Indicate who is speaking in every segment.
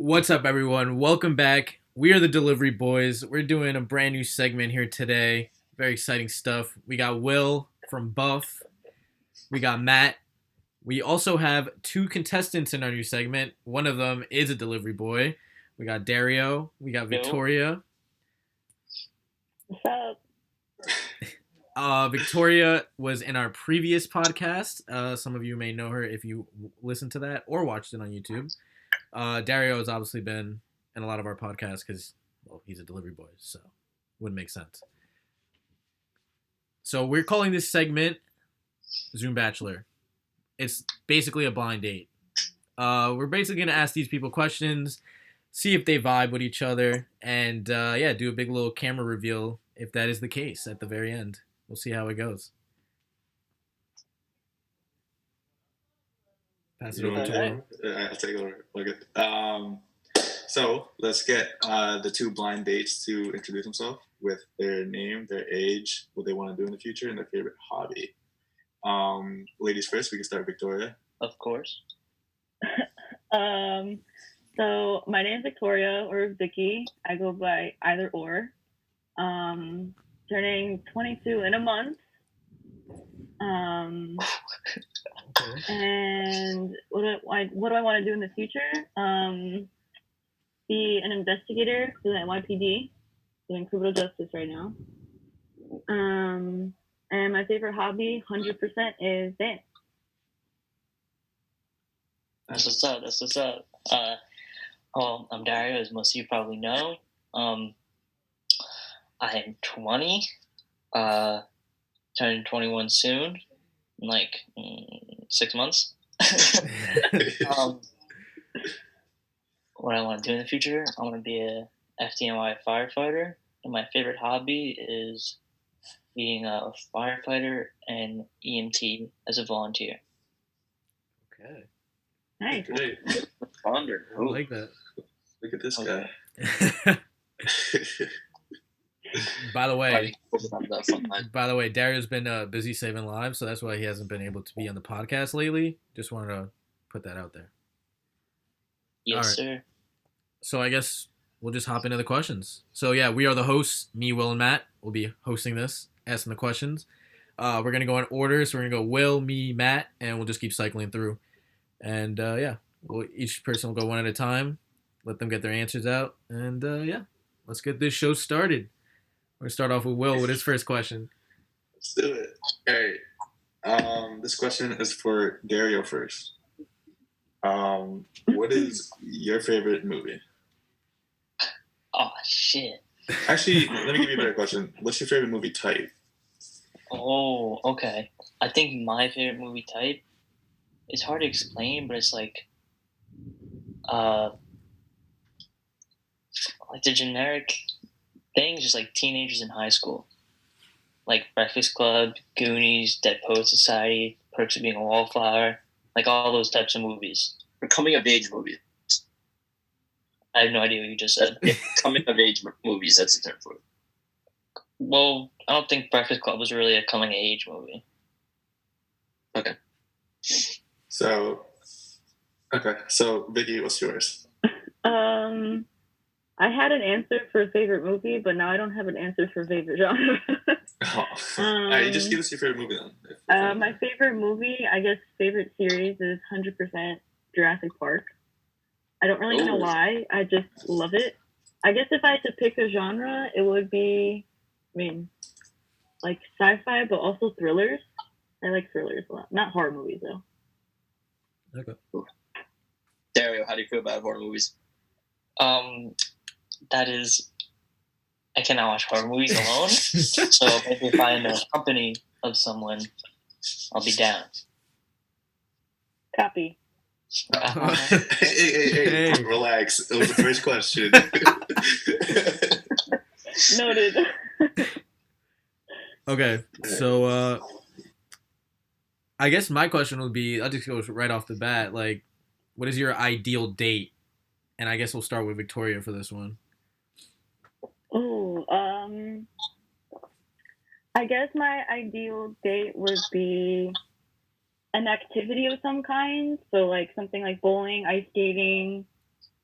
Speaker 1: What's up, everyone? Welcome back. We are the Delivery Boys. We're doing a brand new segment here today. Very exciting stuff. We got Will from Buff. We got Matt. We also have two contestants in our new segment. One of them is a delivery boy. We got Dario. We got
Speaker 2: Yo.
Speaker 1: Victoria.
Speaker 3: What's up?
Speaker 1: Victoria was in our previous podcast. Some of you may know her if you listened to that or watched it on YouTube. Dario has obviously been in a lot of our podcasts because, well, he's a delivery boy, so wouldn't make sense. So we're calling this segment Zoom Bachelor. It's basically a blind date. We're basically going to ask these people questions, see if they vibe with each other, and do a big little camera reveal if that is the case at the very end. We'll see how it goes. Pass it over to Will.
Speaker 4: I'll take over. Okay. So let's get the two blind dates to introduce themselves with their name, their age, what they want to do in the future, and their favorite hobby. Ladies first, we can start with Victoria.
Speaker 2: Of course.
Speaker 3: So my name's Victoria or Vicky. I go by either or. Turning 22 in a month. And what do I want to do in the future? Be an investigator for the NYPD, doing criminal justice right now. And my favorite hobby, 100%, is dance.
Speaker 2: That's what's up. I'm Dario, as most of you probably know. I am 20, turning 21 soon, in like 6 months. What I want to do in the future, I want to be a FDNY firefighter, and my favorite hobby is being a firefighter and EMT as a volunteer.
Speaker 1: Okay.
Speaker 3: Nice.
Speaker 4: Great.
Speaker 2: Fonder.
Speaker 1: I like that.
Speaker 4: Look at this guy.
Speaker 1: By the way, Dario's been busy saving lives, so that's why he hasn't been able to be on the podcast lately. Just wanted to put that out there.
Speaker 2: Yes, sir.
Speaker 1: So I guess we'll just hop into the questions. So yeah, we are the hosts. Me, Will, and Matt will be hosting this, asking the questions. We're gonna go in order. So we're gonna go Will, me, Matt, and we'll just keep cycling through. And each person will go one at a time. Let them get their answers out, and let's get this show started. We're gonna start off with Will with his first question.
Speaker 4: Let's do it. All right. This question is for Dario first. What is your favorite movie?
Speaker 2: Oh, shit.
Speaker 4: Actually, let me give you a better question. What's your favorite movie type?
Speaker 2: Oh, okay. I think my favorite movie type, it's hard to explain, but it's like the generic things, just like teenagers in high school. Like Breakfast Club, Goonies, Dead Poet Society, Perks of Being a Wallflower, like all those types of movies.
Speaker 5: Or coming of age movies.
Speaker 2: I have no idea what you just said.
Speaker 5: Coming of age movies, that's the term for it.
Speaker 2: Well, I don't think Breakfast Club was really a coming of age movie.
Speaker 5: Okay.
Speaker 4: So Vicky, what's yours?
Speaker 3: I had an answer for favorite movie, but now I don't have an answer for favorite genre.
Speaker 4: All right, just give us your favorite movie then.
Speaker 3: My favorite movie, I guess favorite series is 100% Jurassic Park. I don't really know why. I just love it. I guess if I had to pick a genre, it would be, like sci-fi, but also thrillers. I like thrillers a lot. Not horror movies, though.
Speaker 1: Okay.
Speaker 5: Dario, how do you feel about horror movies?
Speaker 2: That is, I cannot watch horror movies alone. So maybe if I'm in the company of someone, I'll be down.
Speaker 3: Copy.
Speaker 4: Hey, relax. It was the first question.
Speaker 3: Noted.
Speaker 1: Okay, so I guess my question would be, I'll just go right off the bat, like, what is your ideal date? And I guess we'll start with Victoria for this one.
Speaker 3: Ooh, I guess my ideal date would be an activity of some kind. So like something like bowling, ice skating,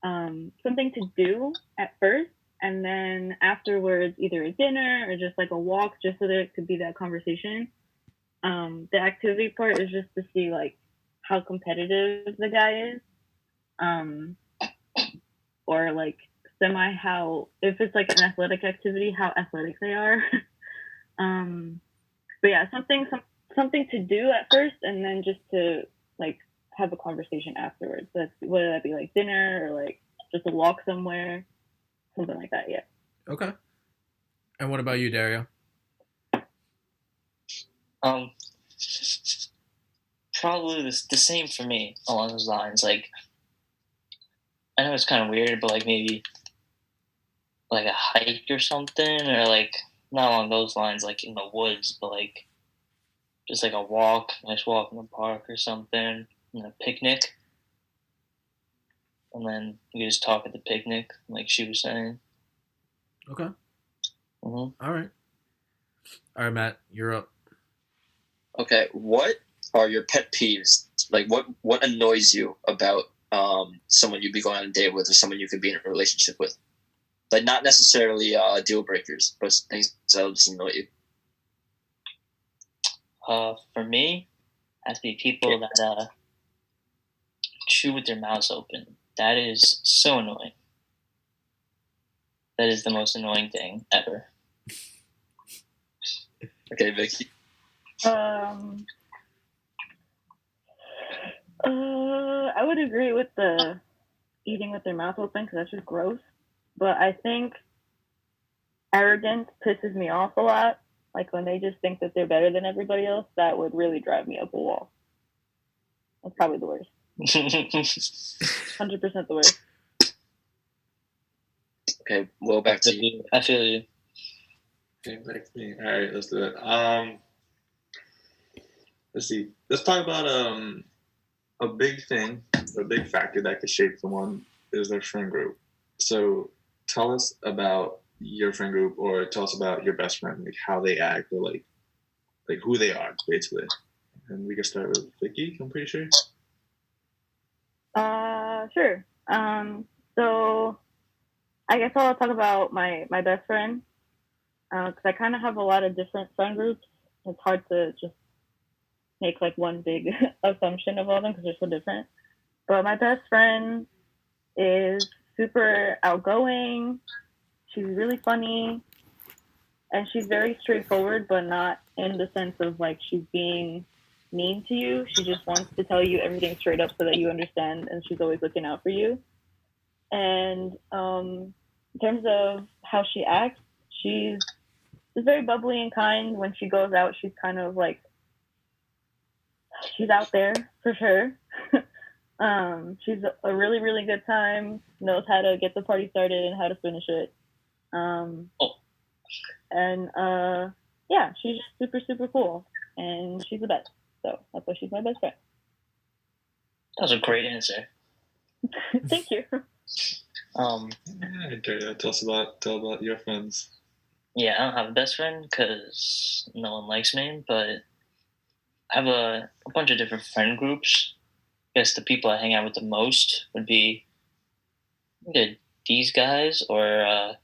Speaker 3: something to do at first, and then afterwards, either a dinner or just like a walk, just so there could be that conversation. The activity part is just to see like how competitive the guy is, um, or like semi how if it's like an athletic activity, how athletic they are. um, but yeah, something to do at first, and then just to like have a conversation afterwards. That's whether that be like dinner or like just a walk somewhere, something like that. Yeah.
Speaker 1: Okay. And what about you, Dario?
Speaker 2: Um, probably the same for me along those lines. Like, I know it's kind of weird, but like maybe like a hike or something, or like not along those lines, like in the woods, but like just like a walk, nice walk in the park or something, and a picnic, and then we just talk at the picnic, like she was saying.
Speaker 1: Okay.
Speaker 2: Hmm.
Speaker 1: All right. All right, Matt, you're up.
Speaker 5: Okay, what are your pet peeves? Like, what annoys you about someone you'd be going on a date with, or someone you could be in a relationship with? Like, not necessarily deal breakers, but things that just annoy you.
Speaker 2: For me, it has to be people that chew with their mouths open. That is so annoying. That is the most annoying thing ever.
Speaker 5: Okay, Vicky.
Speaker 3: I would agree with the eating with their mouth open because that's just gross. But I think arrogance pisses me off a lot. Like when they just think that they're better than everybody else, that would really drive me up a wall. That's probably the worst. 100% the worst.
Speaker 5: Okay, well, back to you.
Speaker 2: I feel you.
Speaker 4: Okay, back to me. All right, let's do it. Let's see. Let's talk about a big thing, a big factor that could shape someone is their friend group. So tell us about your friend group, or tell us about your best friend, like how they act, or like who they are, basically. And we can start with Vicky. I'm pretty sure.
Speaker 3: Sure. So I guess I'll talk about my best friend because I kind of have a lot of different friend groups. It's hard to just make like one big assumption of all of them because they're so different. But my best friend is super outgoing. She's really funny, and she's very straightforward, but not in the sense of like she's being mean to you. She just wants to tell you everything straight up so that you understand, and she's always looking out for you. And in terms of how she acts, she's very bubbly and kind. When she goes out, she's kind of like she's out there for sure. She's a really really good time. Knows how to get the party started and how to finish it. And yeah, she's just super super cool, and she's the best. So that's why she's my best friend.
Speaker 2: That was a great answer.
Speaker 3: Thank you.
Speaker 4: Yeah, tell about your friends.
Speaker 2: Yeah, I don't have a best friend because no one likes me, but I have a bunch of different friend groups. I guess the people I hang out with the most would be either these guys or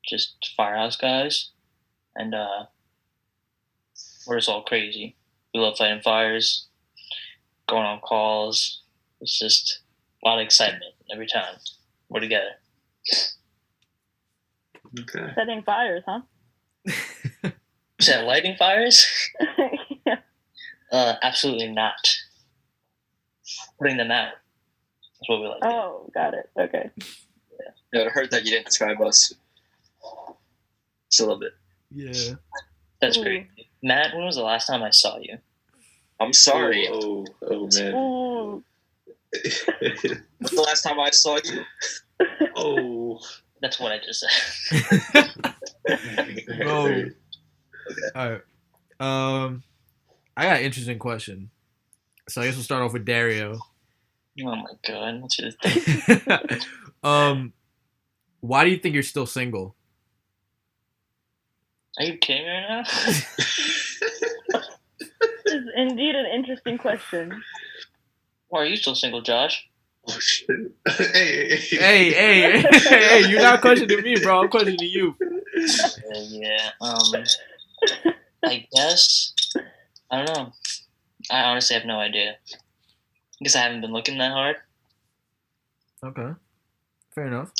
Speaker 2: just Firehouse guys, and we're just all crazy. We love fighting fires, going on calls. It's just a lot of excitement every time we're together.
Speaker 4: Okay.
Speaker 3: Setting fires, huh?
Speaker 2: Is that lighting fires?
Speaker 3: Yeah.
Speaker 2: Absolutely not. Putting them out. That's what we like.
Speaker 3: Oh, got it. Okay.
Speaker 5: Yeah, I heard that you didn't describe us. Just a little bit.
Speaker 1: Yeah.
Speaker 2: That's great. Matt, when was the last time I saw you?
Speaker 5: I'm sorry.
Speaker 4: Oh man.
Speaker 3: Ooh.
Speaker 5: When's the last time I saw you?
Speaker 4: Oh.
Speaker 2: That's what I just said.
Speaker 1: Oh. All right. I got an interesting question. So I guess we'll start off with Dario.
Speaker 2: Oh my god, what's your thing?
Speaker 1: Why do you think you're still single?
Speaker 2: Are you kidding right now?
Speaker 3: This is indeed an interesting question.
Speaker 2: Why are you still single, Josh?
Speaker 4: Oh shit! Hey.
Speaker 1: Hey, you're not questioning me, bro. I'm questioning you.
Speaker 2: Yeah. I guess I don't know. I honestly have no idea. I guess I haven't been looking that hard.
Speaker 1: Okay. Fair enough.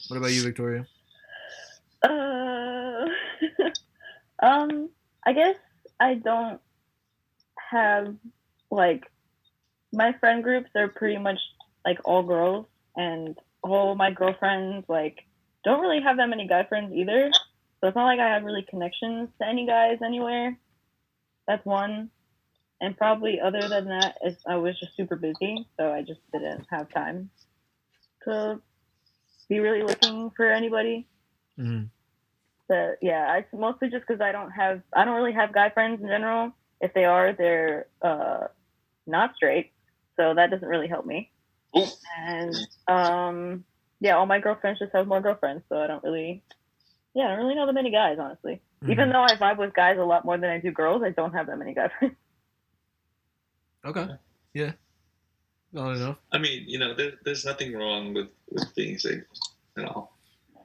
Speaker 1: What about you, Victoria?
Speaker 3: I guess I don't have like my friend groups are pretty much like all girls, and all my girlfriends like don't really have that many guy friends either. So it's not like I have really connections to any guys anywhere. That's one. And probably other than that, is I was just super busy, so I just didn't have time to be really looking for anybody.
Speaker 1: Mm-hmm.
Speaker 3: But yeah, I mostly just because I don't really have guy friends in general. If they are, they're not straight, so that doesn't really help me.
Speaker 5: Ooh.
Speaker 3: And yeah, all my girlfriends just have more girlfriends, so I don't really know that many guys, honestly.
Speaker 1: Mm-hmm.
Speaker 3: Even though I vibe with guys a lot more than I do girls, I don't have that many guy friends.
Speaker 1: Okay. Yeah. Not enough.
Speaker 4: I mean, there's nothing wrong with being single at all.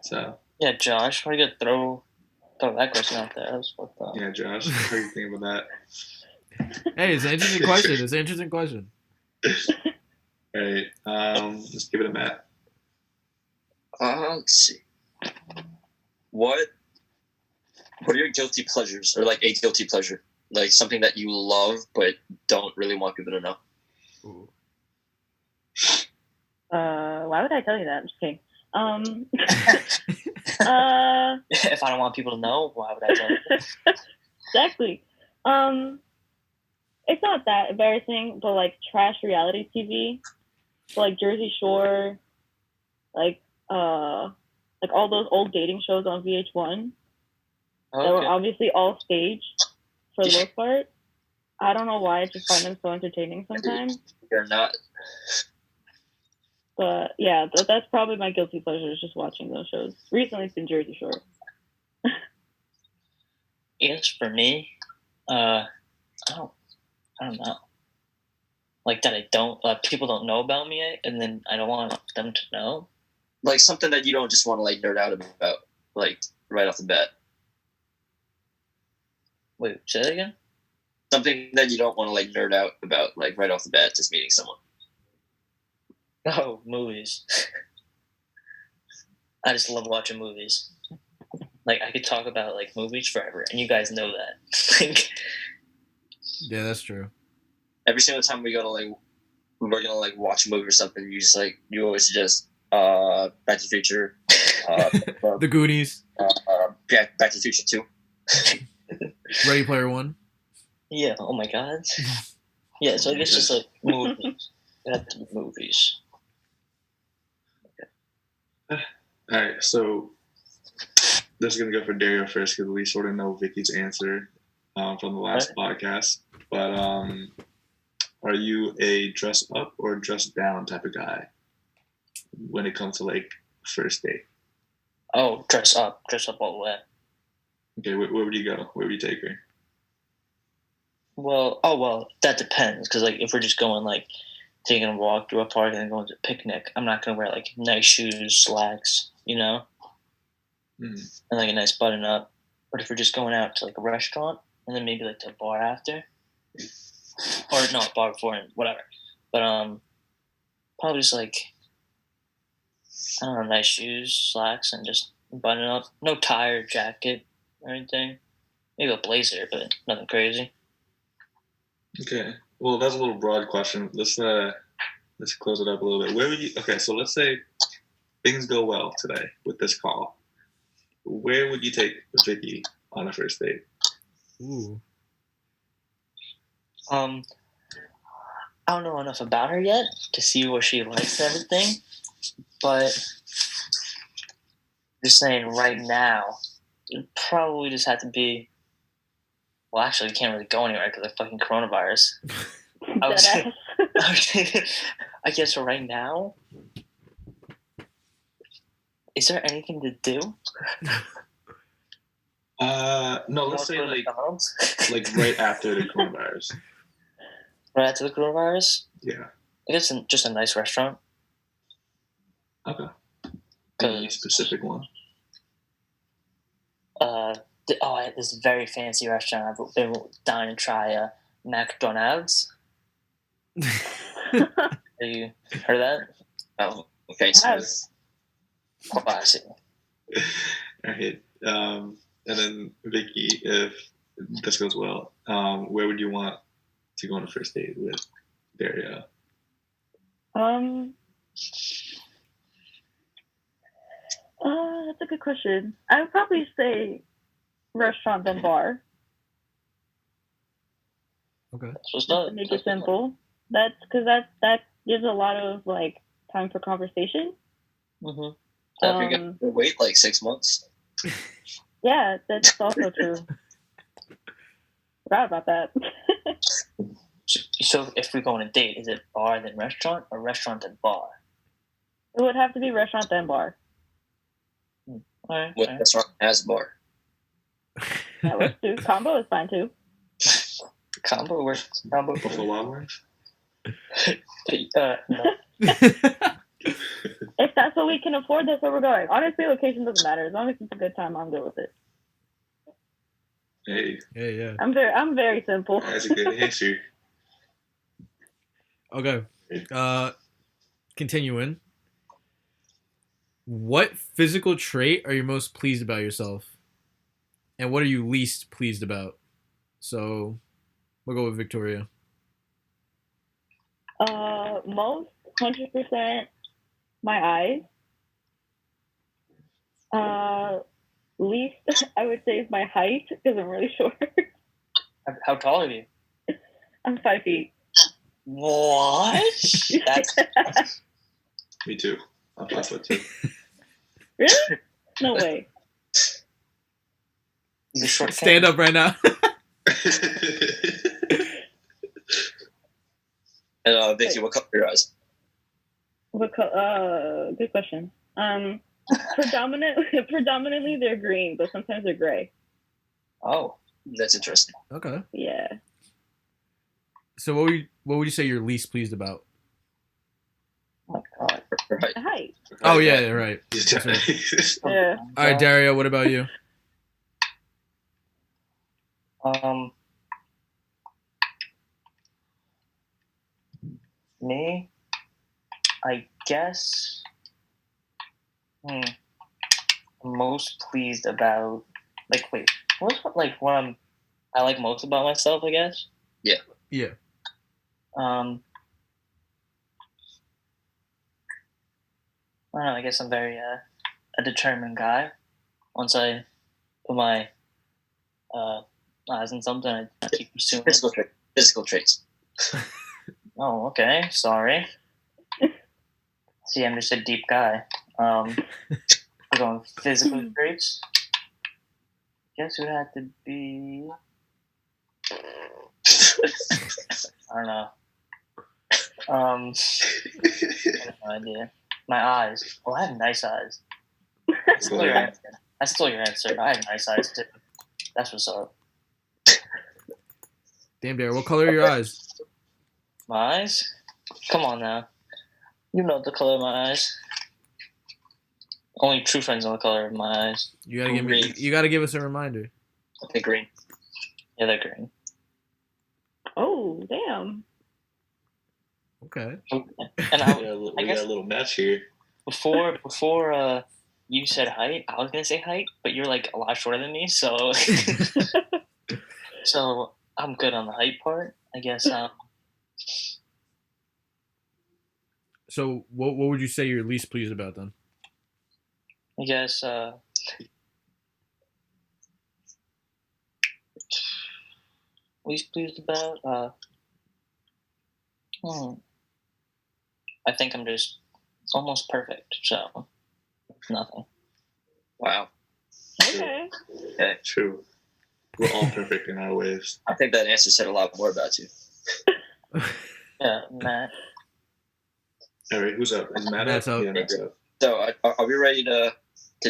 Speaker 4: So.
Speaker 2: Yeah, Josh, why are you gonna throw that question out there? That was fucked up.
Speaker 4: Yeah, Josh, how do you think about that?
Speaker 1: Hey, it's an interesting question. It's an interesting question.
Speaker 4: All right, let's give it a Matt.
Speaker 5: Let's see. What are your guilty pleasures, or like a guilty pleasure, like something that you love but don't really want people to know?
Speaker 1: Ooh.
Speaker 3: Why would I tell you that? I'm just kidding.
Speaker 2: If I don't want people to know, why would I tell you?
Speaker 3: Exactly. It's not that embarrassing, but like trash reality TV, so, like Jersey Shore, like all those old dating shows on VH1 that were obviously all staged for the most part. I don't know why, I just find them so entertaining sometimes.
Speaker 5: You're not.
Speaker 3: But yeah, that's probably my guilty pleasure, is just watching those shows. Recently, it's been Jersey Shore.
Speaker 2: Yes, for me, I don't know. Like that, I don't. People don't know about me, and then I don't want them to know.
Speaker 5: Like something that you don't just want to like nerd out about, like right off the bat.
Speaker 2: Wait, say that again.
Speaker 5: Something that you don't want to like nerd out about, like right off the bat, just meeting someone.
Speaker 2: Oh, movies. I just love watching movies. Like I could talk about like movies forever, and you guys know that. Like,
Speaker 1: yeah, that's true.
Speaker 5: Every single time we're gonna like watch a movie or something, you always suggest Back to the Future,
Speaker 1: The Goonies,
Speaker 5: Back to the Future 2,
Speaker 1: Ready Player One.
Speaker 2: Yeah. Oh my god. Yeah. So I guess just like movies. It had to be movies.
Speaker 4: All right, so this is gonna go for Dario first because we sort of know Vicky's answer from the last podcast. But are you a dress up or dress down type of guy when it comes to like first date?
Speaker 2: Oh, dress up all the way.
Speaker 4: Okay, where would you go? Where would you take her?
Speaker 2: Well, that depends. Because like if we're just going like taking a walk through a park and then going to a picnic, I'm not gonna wear like nice shoes, slacks, and like a nice button up. But if we're just going out to like a restaurant and then maybe like to a bar after, or no, bar before and whatever. But probably just like I don't know, nice shoes, slacks, and just button up. No tie or jacket or anything. Maybe a blazer, but nothing crazy.
Speaker 4: Okay. Well, that's a little broad question. Let's close it up a little bit. Where would you? Okay, so let's say things go well today with this call. Where would you take Vicky on a first date?
Speaker 1: Ooh.
Speaker 2: I don't know enough about her yet to see what she likes and everything, but just saying right now, it probably just have to be. Well, actually, we can't really go anywhere because of fucking coronavirus. I guess for right now, is there anything to do?
Speaker 4: No, let's say like right after the coronavirus.
Speaker 2: Right after the coronavirus?
Speaker 4: Yeah.
Speaker 2: I guess just a nice restaurant.
Speaker 4: Okay. Any specific one?
Speaker 2: This very fancy restaurant. I've been dying to try McDonald's. Have you heard of that?
Speaker 5: Oh, okay. So
Speaker 3: Yes.
Speaker 2: Classic.
Speaker 4: All right. And then Vicky, if this goes well, where would you want to go on a first date with Daria?
Speaker 3: That's a good question. I would probably say restaurant then bar.
Speaker 1: Okay.
Speaker 2: What's
Speaker 3: Just
Speaker 2: up?
Speaker 3: to make it simple. That's because that gives a lot of like time for conversation.
Speaker 2: Mm-hmm.
Speaker 5: if you're gonna wait like 6 months.
Speaker 3: Yeah, that's also true. Forgot about that.
Speaker 2: So if we go on a date, is it bar then restaurant or restaurant then bar?
Speaker 3: It would have to be restaurant then bar.
Speaker 2: All right.
Speaker 5: What restaurant has a bar?
Speaker 3: That works too. Combo is fine too.
Speaker 2: Combo works. Combo.
Speaker 4: Buffalo Wild Wings?
Speaker 2: No.
Speaker 3: If that's what we can afford, that's where we're going. Honestly, location doesn't matter. As long as it's a good time, I'm good with it.
Speaker 4: Hey,
Speaker 1: Yeah.
Speaker 3: I'm very simple.
Speaker 4: that's a good answer.
Speaker 1: Okay. Continuing. What physical trait are you most pleased about yourself? And what are you least pleased about? So, we'll go with Victoria.
Speaker 3: Most 100% my eyes. Least I would say is my height because I'm really short.
Speaker 2: How tall are you?
Speaker 3: I'm 5 feet.
Speaker 2: What? That's
Speaker 4: Me too. I'm 5'2".
Speaker 3: Really? No way.
Speaker 2: he's a short.
Speaker 1: Stand up right now.
Speaker 5: And Vicky, what color are your eyes?
Speaker 3: Good question. Predominantly they're green, but sometimes they're gray.
Speaker 2: Oh,
Speaker 5: That's interesting.
Speaker 1: Okay.
Speaker 3: Yeah.
Speaker 1: So, what would you say you're least pleased about?
Speaker 2: my God.
Speaker 5: Right.
Speaker 3: Height.
Speaker 1: Oh, yeah, right.
Speaker 4: He's
Speaker 1: That's right.
Speaker 3: Yeah.
Speaker 1: All right, Daria, what about you?
Speaker 2: Me, I guess. I'm most pleased about. Wait, what's what I like most about myself? I guess.
Speaker 1: Yeah.
Speaker 2: I don't know. I guess I'm very a determined guy. Once I put my eyes on something, I keep pursuing it.
Speaker 5: Physical traits.
Speaker 2: Oh, okay. Sorry. See, I'm just a deep guy. We're going physical traits. Guess it would have to be. I don't know. I have no idea. My eyes. Well, I have nice eyes. I stole your answer. I have nice eyes too. That's what's up.
Speaker 1: Damn, Daria, what color are your eyes?
Speaker 2: My eyes? Come on now. You know the color of my eyes. Only true friends know the color of my eyes.
Speaker 1: You gotta give us a reminder.
Speaker 5: I think green.
Speaker 2: Yeah, they're green.
Speaker 3: Oh, damn.
Speaker 1: Okay.
Speaker 2: And
Speaker 4: we got a little match here.
Speaker 2: Before you said height, I was gonna say height, but you're like a lot shorter than me, so so I'm good on the height part, I guess.
Speaker 1: So, what would you say you're least pleased about then?
Speaker 2: I guess least pleased about I think I'm just almost perfect, so nothing.
Speaker 5: Wow.
Speaker 3: Okay.
Speaker 5: Okay.
Speaker 4: True. We're all perfect in our ways.
Speaker 5: I think that answer said a lot more about you.
Speaker 2: Yeah, Matt.
Speaker 4: All right, who's up? Is Matt
Speaker 1: Matt's
Speaker 4: up?
Speaker 1: up.
Speaker 4: Yeah, Matt's up.
Speaker 5: So, are we ready to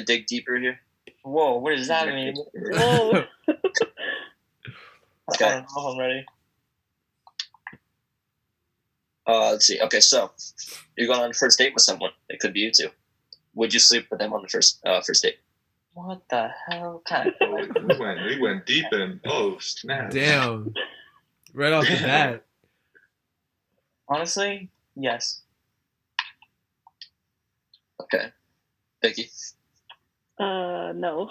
Speaker 5: dig deeper here?
Speaker 2: Whoa, what does that mean?
Speaker 3: Whoa.
Speaker 2: I don't know if I'm ready.
Speaker 5: Let's see. Okay, so you're going on a first date with someone. It could be you two. Would you sleep with them on the first date?
Speaker 2: What the hell kind of
Speaker 4: we went deep in. Oh snap!
Speaker 1: Damn. Right off the bat.
Speaker 2: Honestly, yes.
Speaker 5: Okay. Vicky?
Speaker 3: No.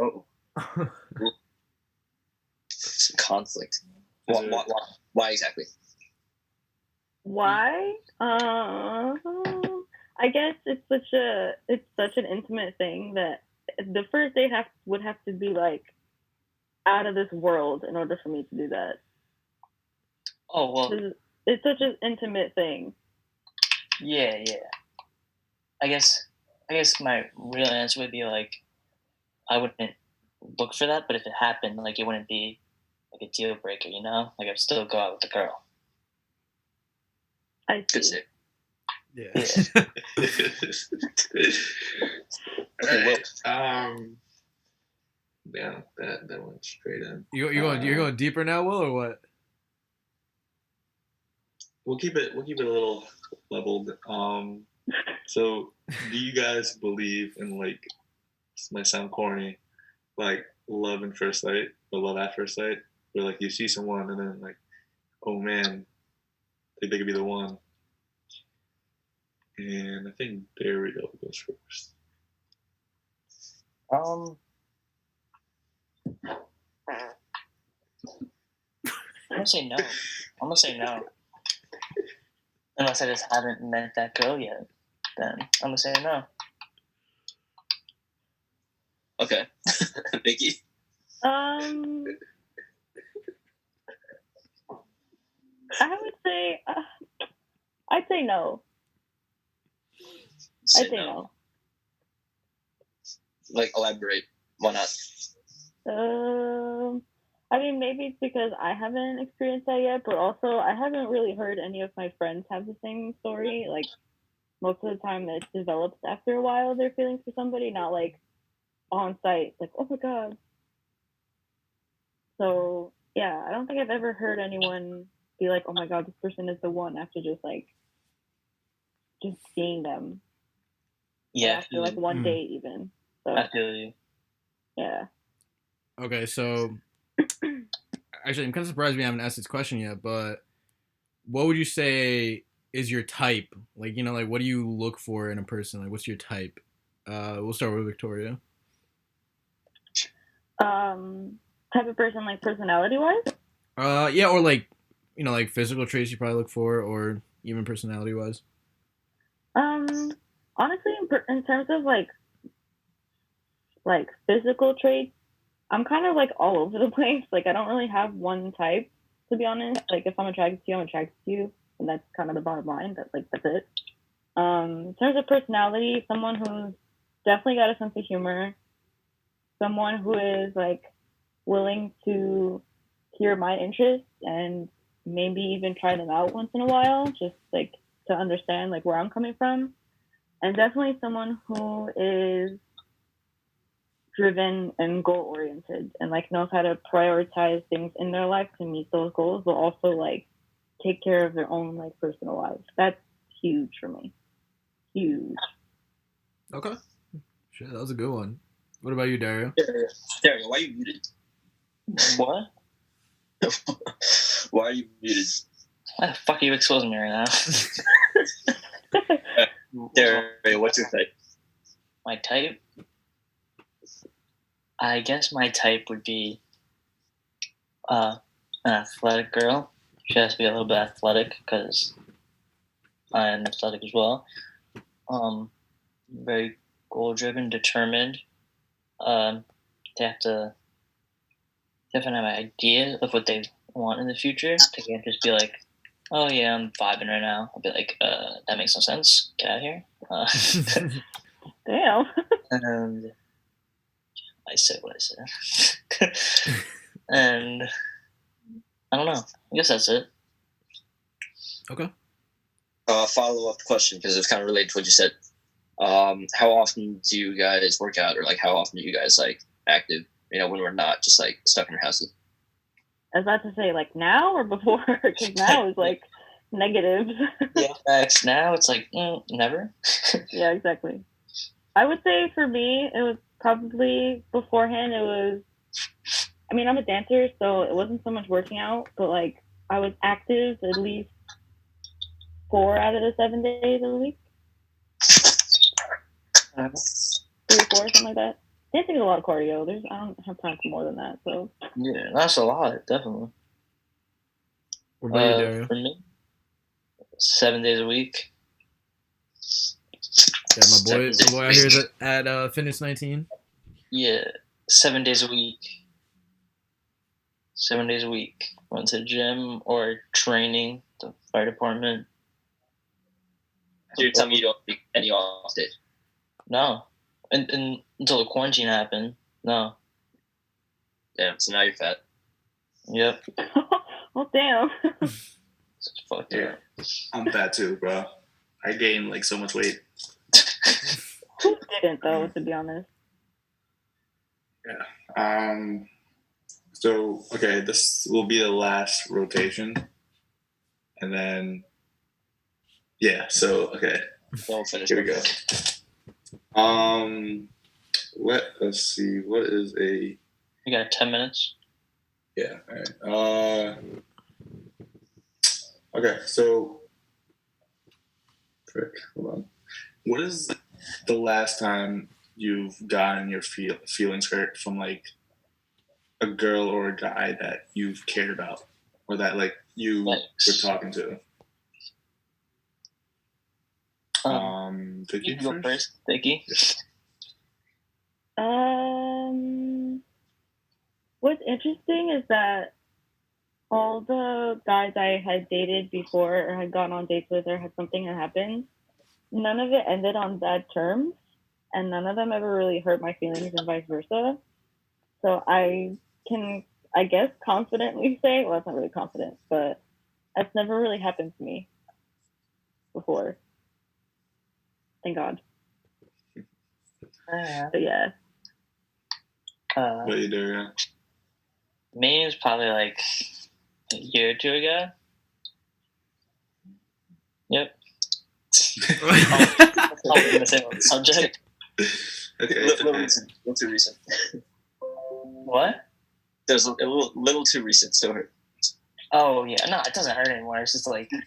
Speaker 5: Oh. Some conflict. Why exactly?
Speaker 3: Why? I guess it's such an intimate thing that the first date would have to be like out of this world in order for me to do that.
Speaker 2: Oh well.
Speaker 3: It's such an intimate thing.
Speaker 2: Yeah. I guess my real answer would be like, I wouldn't look for that, but if it happened, like it wouldn't be like a deal breaker, you know? Like I'd still go out with the girl.
Speaker 3: I
Speaker 5: Good
Speaker 3: see.
Speaker 5: shit.
Speaker 1: Yeah.
Speaker 4: Yeah, that went straight in.
Speaker 1: You're going deeper now, Will, or what?
Speaker 4: We'll keep it a little leveled. So do you guys believe in, like, this might sound corny, like love at first sight, or love at first sight, where like you see someone and then like, oh man, they could be the one. And I think Dario goes first.
Speaker 2: I'm gonna say no. Unless I just haven't met that girl yet, then I'm gonna say no.
Speaker 5: Okay. Vicky?
Speaker 3: I would say I'd say no. I'd say no.
Speaker 5: Like, elaborate. Why not?
Speaker 3: I mean, maybe it's because I haven't experienced that yet, but also I haven't really heard any of my friends have the same story. Like, most of the time it develops after a while, their feelings for somebody, not like on site, like, oh my god. So, yeah, I don't think I've ever heard anyone be like, oh my god, this person is the one after just seeing them.
Speaker 2: Yeah.
Speaker 3: After like one date even. So,
Speaker 2: I feel you.
Speaker 3: Yeah.
Speaker 1: Okay, so actually, I'm kind of surprised we haven't asked this question yet, but what would you say is your type? Like, like what do you look for in a person? Like, what's your type? We'll start with Victoria.
Speaker 3: Type of person, like personality wise?
Speaker 1: Yeah, or like, like physical traits you probably look for, or even personality wise.
Speaker 3: Honestly, in terms of like physical traits, I'm kind of like all over the place. Like I don't really have one type, to be honest. Like if I'm attracted to you, I'm attracted to you, and that's kind of the bottom line. That's it. In terms of personality, someone who's definitely got a sense of humor, someone who is like willing to hear my interests and maybe even try them out once in a while, just like to understand like where I'm coming from, and definitely someone who is driven and goal oriented and like knows how to prioritize things in their life to meet those goals, but also like take care of their own like personal life. That's huge for me. Huge.
Speaker 1: Okay. Shit, that was a good one. What about you, Dario?
Speaker 5: Dario, why are you muted?
Speaker 2: What?
Speaker 5: Why are you muted?
Speaker 2: Why the fuck are you exposing me right now?
Speaker 5: Dario, what's your type?
Speaker 2: My type? I guess my type would be an athletic girl. She has to be a little bit athletic because I'm athletic as well. Very goal driven, determined. They have to have an idea of what they want in the future. They can't just be like, oh yeah, I'm vibing right now. I'll be like, that makes no sense. Get out of here.
Speaker 3: Damn.
Speaker 2: And I said what I said. And I don't know. I guess that's it.
Speaker 1: Okay.
Speaker 5: Follow up question, because it's kind of related to what you said. How often do you guys work out, or like how often are you guys like active? When we're not just like stuck in our houses.
Speaker 3: I was about to say like now or before, because now is like negatives.
Speaker 2: Yeah, facts. Now it's like never.
Speaker 3: Yeah, exactly. I would say for me, it was probably beforehand. It was. I mean, I'm a dancer, so it wasn't so much working out, but like I was active at least 4 out of the 7 days of the week, 3 or 4, something like that. Dancing is a lot of cardio. I don't have time for more than that. So
Speaker 2: Yeah, that's a lot, definitely.
Speaker 1: What about you, Dario?
Speaker 2: For me, 7 days a week.
Speaker 1: Yeah, my boy out here is at Fitness 19.
Speaker 2: Yeah, 7 days a week. 7 days a week. Went to the gym or training, the fire department.
Speaker 5: So you're telling me you don't take any off days?
Speaker 2: No, and until the quarantine happened. No.
Speaker 5: Damn. So now you're fat.
Speaker 2: Yep.
Speaker 3: well, damn.
Speaker 2: Fuck
Speaker 4: Yeah, I'm fat too, bro. I gained like so much weight.
Speaker 3: Who didn't though? To be honest.
Speaker 4: Yeah. So okay, this will be the last rotation, and then yeah. So okay,
Speaker 5: We'll finish.
Speaker 4: here we go. Let us see. What is a
Speaker 2: You got 10 minutes.
Speaker 4: yeah? All right. Okay. So, frick, hold on. What is the last time you've gotten your feelings hurt from like a girl or a guy that you've cared about, or that like you were talking to? Vicky
Speaker 2: You can go first, Vicky.
Speaker 3: What's interesting is that all the guys I had dated before or had gone on dates with or had something that happened, none of it ended on bad terms, and none of them ever really hurt my feelings and vice versa. So I can, I guess, confidently say, well, it's not really confident, but that's never really happened to me before. Thank God. So yeah.
Speaker 4: What you do? Yeah.
Speaker 2: Me was probably like a year or two ago. Yep. I'm gonna say on the subject.
Speaker 4: Okay.
Speaker 5: Little too recent.
Speaker 2: What?
Speaker 5: That was a little too recent. So
Speaker 2: Oh yeah, no, it doesn't hurt anymore. It's just like.
Speaker 4: Do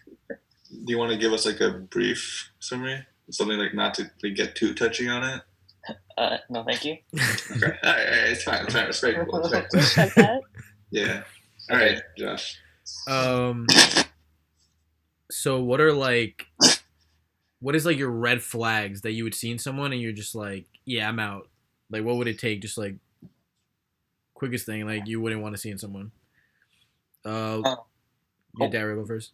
Speaker 4: you want to give us like a brief summary? Something like not to like, get too touchy on it.
Speaker 2: No, thank you.
Speaker 4: Okay. All right. It's fine. It's fine. Respectful.
Speaker 3: Respect that.
Speaker 4: Yeah. All right, Josh.
Speaker 1: So what is like your red flags that you would see in someone and you're just like, yeah, I'm out. Like, what would it take? Just like quickest thing, like you wouldn't want to see in someone. Yeah, Dario, go first.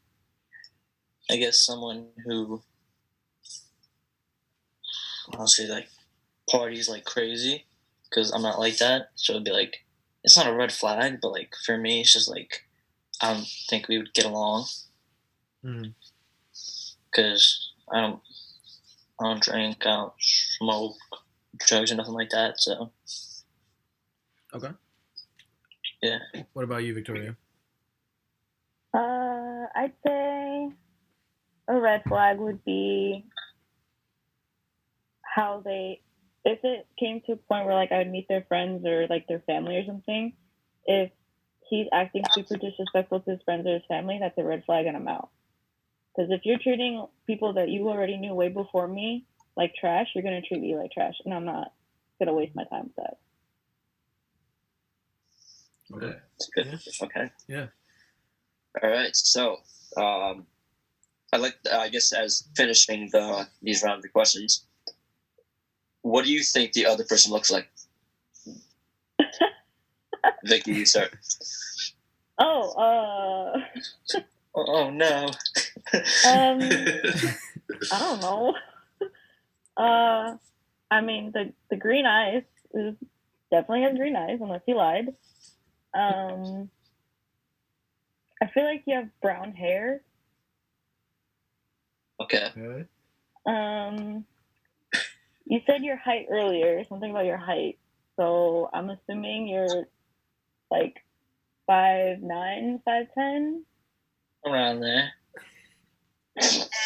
Speaker 2: I guess someone who honestly like parties like crazy, because I'm not like that. So it'd be like, it's not a red flag, but like for me, it's just like I don't think we would get along because I don't drink, I don't smoke drugs or nothing like that. So
Speaker 1: Okay.
Speaker 2: Yeah.
Speaker 1: What about you, Victoria?
Speaker 3: I'd say a red flag would be how they, if it came to a point where like I would meet their friends or like their family or something, if he's acting super disrespectful to his friends or his family, that's a red flag and I'm out. Because if you're treating people that you already knew way before me like trash, you're going to treat me like trash, and I'm not going to waste my time with that.
Speaker 4: Okay.
Speaker 5: Good. Okay.
Speaker 1: Yeah.
Speaker 5: All right. So, I like, I guess, as finishing these round of questions, what do you think the other person looks like? Vicky, you start.
Speaker 3: Oh
Speaker 2: no.
Speaker 3: I don't know. I mean, the green eyes is definitely has green eyes, unless he lied. I feel like you have brown hair.
Speaker 5: Okay.
Speaker 3: You said your height earlier, something about your height. So I'm assuming you're like 5'9", 5'10".
Speaker 2: Around there.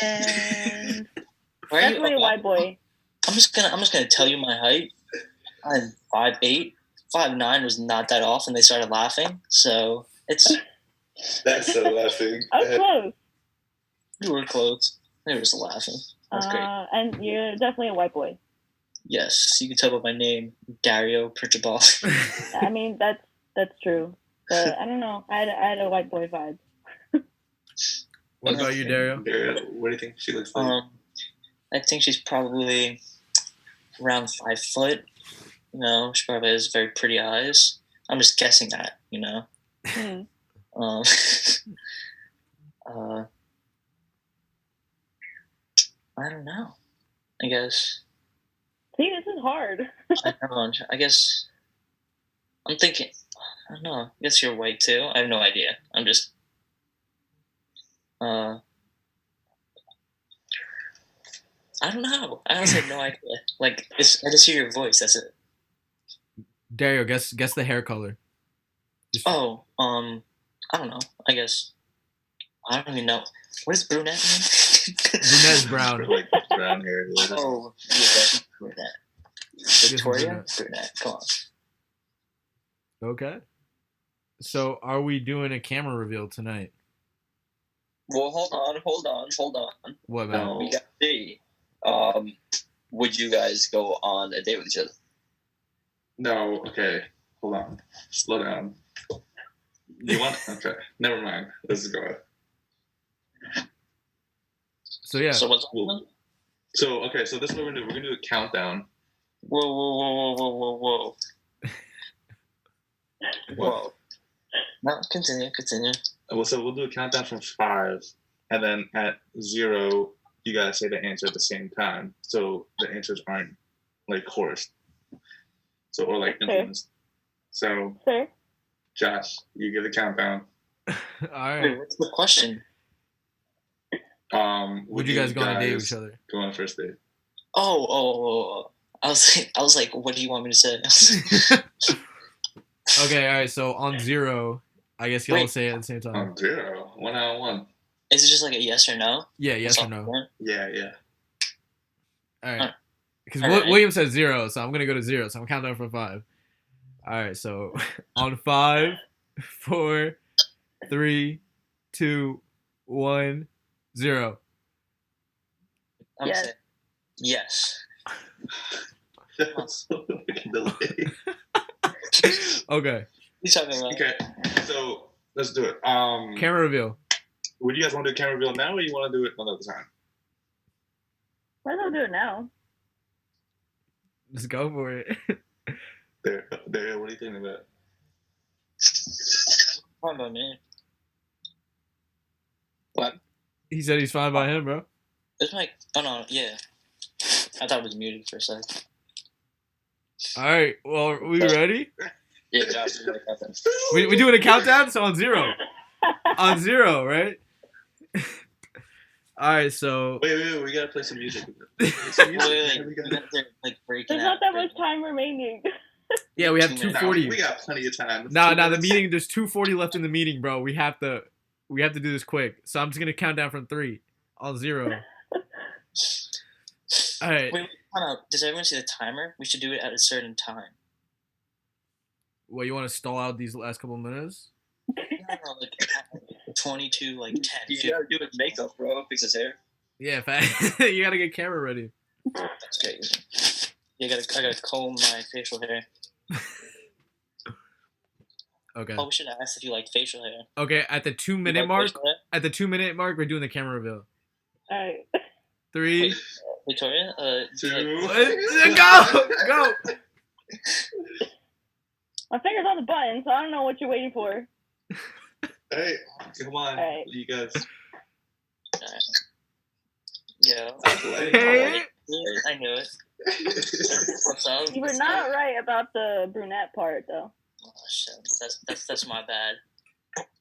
Speaker 3: And
Speaker 2: Why are you?
Speaker 3: definitely a white boy.
Speaker 2: I'm just gonna tell you my height. I'm 5'8". 5'9" was not that off, and they started laughing. So it's
Speaker 4: That's so laughing.
Speaker 3: I was close.
Speaker 2: you were close. They were just laughing. That's great.
Speaker 3: And you're definitely a white boy.
Speaker 2: Yes, you can tell by my name, Dario Perchibal.
Speaker 3: I mean, that's true. But I don't know. I had a white boy vibe.
Speaker 1: What about you, Dario?
Speaker 4: Dario, what do you think she looks like?
Speaker 2: I think she's probably around 5 foot. You know, she probably has very pretty eyes. I'm just guessing that. You know.
Speaker 3: Hmm.
Speaker 2: I don't know. I guess.
Speaker 3: See, this is hard.
Speaker 2: I don't know. I guess. I'm thinking. I don't know. I guess you're white too. I have no idea. I'm just. I don't know. I honestly have no idea. Like, I just hear your voice. That's it.
Speaker 1: Dario, guess the hair color.
Speaker 2: Oh, I don't know. I guess. I don't even know. What does brunette mean?
Speaker 1: Brunette is brown.
Speaker 4: Like brown hair.
Speaker 2: Oh, yeah, that's brunette. Victoria?
Speaker 1: brunette.
Speaker 2: Brunette. Come on.
Speaker 1: Okay. So, are we doing a camera reveal tonight?
Speaker 5: Well, hold on.
Speaker 1: What, man?
Speaker 4: No.
Speaker 5: We got to see. Would you guys go on a date with each other?
Speaker 4: No, okay. Hold on. Slow down. You want? Okay. Never mind. Let's go.
Speaker 1: So, yeah.
Speaker 2: So what's
Speaker 4: So, okay, so this is what we're going to do. We're going to do a countdown.
Speaker 2: Whoa. Whoa. No, continue.
Speaker 4: Well, so we'll do a countdown from 5, and then at 0, you gotta say the answer at the same time, so the answers aren't like chorused, so or like influenced. So,
Speaker 3: Sir?
Speaker 4: Josh, you give the countdown.
Speaker 1: All right.
Speaker 2: Wait, what's the question?
Speaker 1: Would you guys go on a date with each other?
Speaker 4: Go on a first date.
Speaker 2: Oh. I was like, what do you want me to say?
Speaker 1: Okay, all right. So on 0, I guess y'all say it at the same time.
Speaker 4: On 0, 1 out of 1.
Speaker 2: Is it just like a yes or no?
Speaker 1: Yeah, yes or no.
Speaker 4: Yeah.
Speaker 1: All right. Because
Speaker 2: All right.
Speaker 1: William said 0, so I'm gonna go to 0. So I'm counting down from 5. All right. So on 5, 4, 3, 2, 1, 0.
Speaker 2: I'm
Speaker 3: Yes.
Speaker 2: saying yes.
Speaker 4: That was so fucking delayed.
Speaker 1: Okay.
Speaker 2: You talking about?
Speaker 4: Okay, so let's do it.
Speaker 1: Camera reveal.
Speaker 4: Would you guys want to do a camera reveal now, or you want to do it another time?
Speaker 3: Might as well do it now.
Speaker 1: Let's go for it.
Speaker 4: There. What are you thinking about?
Speaker 2: What about me?
Speaker 5: What?
Speaker 1: He said he's fine by him, bro.
Speaker 2: It's like, oh no, yeah. I thought it was muted for a sec.
Speaker 1: All right. Well, are we ready?
Speaker 5: Yeah, Josh, you gotta count them.
Speaker 1: We doing a countdown? So on 0. On 0, right? All right. So
Speaker 4: Wait, we gotta play some music.
Speaker 2: Wait,
Speaker 4: We gotta-
Speaker 2: like breaking
Speaker 3: There's not
Speaker 2: out.
Speaker 3: that much time remaining.
Speaker 1: yeah, we have
Speaker 2: 2 minutes.
Speaker 1: 240.
Speaker 4: We got plenty of time.
Speaker 1: Nah, the meeting. There's 240 left in the meeting, bro. We have to do this quick. So I'm just gonna count down from 3 on 0. All right.
Speaker 2: Wait, hold on. Does everyone see the timer? We should do it at a certain time.
Speaker 1: What, you want to stall out these last couple minutes?
Speaker 2: No, like 22, like 10.
Speaker 5: You gotta do his makeup, bro. Fix his hair.
Speaker 1: Yeah, you gotta get camera ready.
Speaker 2: That's great. Yeah, I gotta comb my facial hair.
Speaker 1: Okay.
Speaker 2: Oh, we should ask if you like facial hair.
Speaker 1: Okay. At the 2
Speaker 2: You
Speaker 1: minute
Speaker 2: like
Speaker 1: mark.
Speaker 2: facial hair?
Speaker 1: At the 2 minute mark, we're doing the camera reveal.
Speaker 3: Alright.
Speaker 1: 3.
Speaker 2: Wait. Victoria?
Speaker 4: 2.
Speaker 1: Go.
Speaker 3: My finger's on the button, so I don't know what you're waiting for.
Speaker 4: Hey, come on,
Speaker 3: Alright.
Speaker 4: you guys.
Speaker 2: Yeah.
Speaker 1: Hey.
Speaker 2: I knew it. What's up?
Speaker 3: You were not right about the brunette part, though.
Speaker 2: Oh, shit. That's my bad.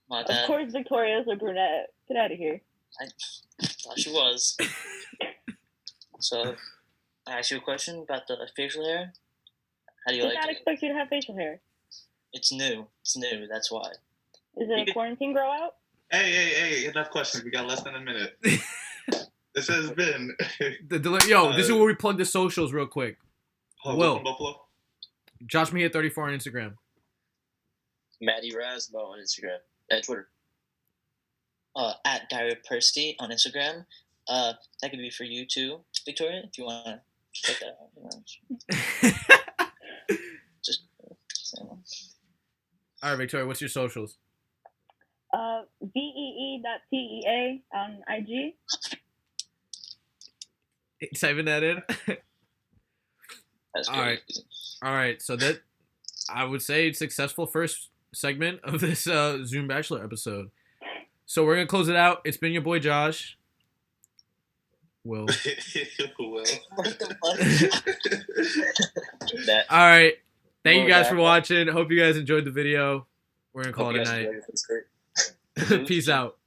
Speaker 2: My
Speaker 3: Of
Speaker 2: bad.
Speaker 3: course, Victoria's a brunette. Get out of here.
Speaker 2: I thought she was. So, I asked you a question about the facial hair. How do you
Speaker 3: Did
Speaker 2: like
Speaker 3: not
Speaker 2: it?
Speaker 3: expect you to have facial hair.
Speaker 2: It's new. That's why.
Speaker 3: Is it a quarantine grow out?
Speaker 4: Hey, enough questions. We got less than a minute. This has been.
Speaker 1: This is where we plug the socials real quick.
Speaker 4: Will from Buffalo.
Speaker 1: Josh Mejia 34 on Instagram.
Speaker 5: Maddie Rasbo on Instagram and Twitter.
Speaker 2: At Dario Percy on Instagram. That could be for you too, Victoria, if you want to check that out. Just
Speaker 1: all right, Victoria, what's your socials?
Speaker 3: VEE.TEA on IG.
Speaker 1: Typing that in.
Speaker 2: That's
Speaker 1: All
Speaker 2: good.
Speaker 1: right. All right. So that I would say successful first segment of this Zoom Bachelor episode. So we're gonna close it out. It's been your boy Josh. Will.
Speaker 4: Will.
Speaker 1: All right. Thank you guys for watching. Hope you guys enjoyed the video. We're gonna call it a night. Peace out.